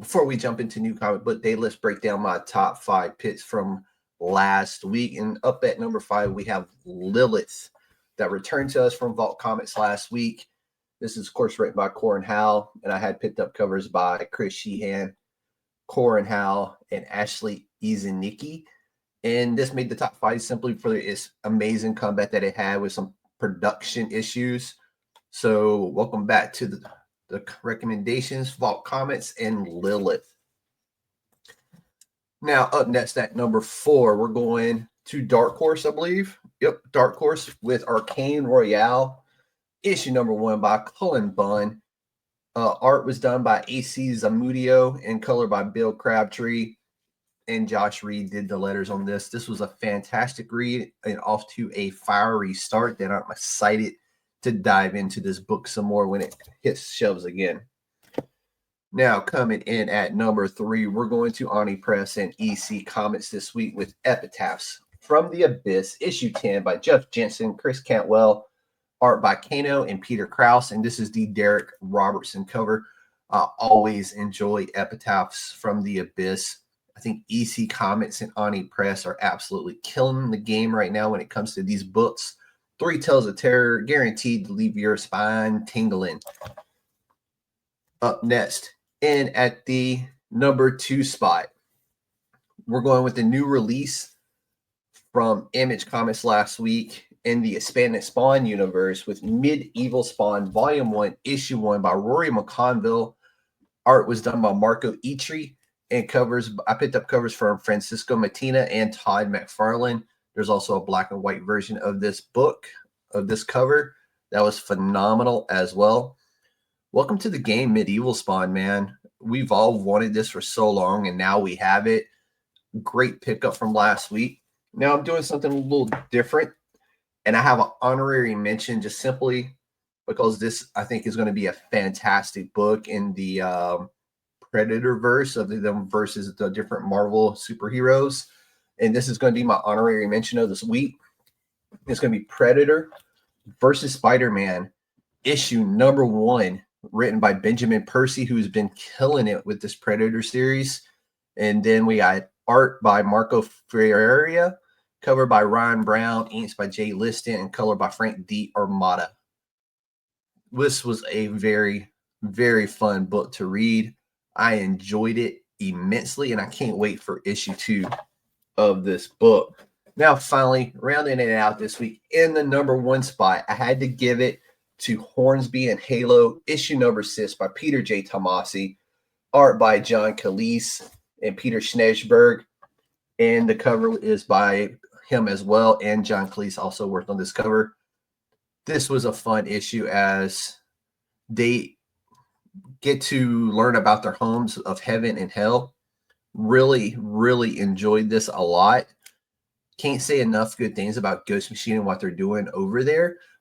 Before we jump into new comic book day, let's break down my top 5 picks from last week. And up at number 5, we have Lilith, that returned to us from Vault Comics last week. This is, of course, written by Corin Howell, and I had picked up covers by Chris Shehan, Corin Howell, and Ashleigh Izienicki. And this made the top 5 simply for its amazing comeback that it had with some production issues. So welcome back to the recommendations, Vault Comics, and Lilith. Now, up next at number 4, we're going to Dark Horse, I believe. Yep, Dark Horse with Arcane Royale, issue number 1 by Cullen Bunn. Art was done by AC Zamudio and color by Bill Crabtree. And Josh Reed did the letters on this. This was a fantastic read and off to a fiery start that I'm excited to dive into this book some more when it hits shelves again. Now, coming in at number 3, we're going to Oni Press and EC Comics this week with Epitaphs from the Abyss, issue 10 by Jeff Jensen, Chris Cantwell, art by Kano and Peter Krause, and this is the Darick Robertson cover. I always enjoy Epitaphs from the Abyss. I think EC Comics and Oni Press are absolutely killing the game right now when it comes to these books. 3 Tales of Terror, guaranteed to leave your spine tingling. Up next, and at the number 2 spot, we're going with the new release from Image Comics last week in the Expanded Spawn universe with Medieval Spawn Volume 1, Issue 1 by Rory McConville. Art was done by Marco Itri, and covers, I picked up covers from Francisco Matina and Todd McFarlane. There's also a black and white version of this book, of this cover. That was phenomenal as well. Welcome to the game, Medieval Spawn, man. We've all wanted this for so long, and now we have it. Great pickup from last week. Now I'm doing something a little different, and I have an honorary mention just simply because this, I think, is going to be a fantastic book in the Predator verse of them versus the different Marvel superheroes. And this is going to be my honorary mention of this week. It's going to be Predator versus Spider-Man, issue number 1, written by Benjamin Percy, who's been killing it with this Predator series. And then we got art by Marco Ferreira, cover by Ryan Brown, inks by Jay Liston, and color by Frank D. Armada. This was a very, very fun book to read. I enjoyed it immensely, and I can't wait for issue 2 of this book. Now, finally, rounding it out this week, in the number 1 spot, I had to give it to Hornsby and Halo, issue number 6 by Peter J. Tomasi, art by John Calise and Peter Schneesberg, and the cover is by him as well, and John Calise also worked on this cover. This was a fun issue as they get to learn about their homes of heaven and hell. Really, really enjoyed this a lot. Can't say enough good things about Ghost Machine and what they're doing over there.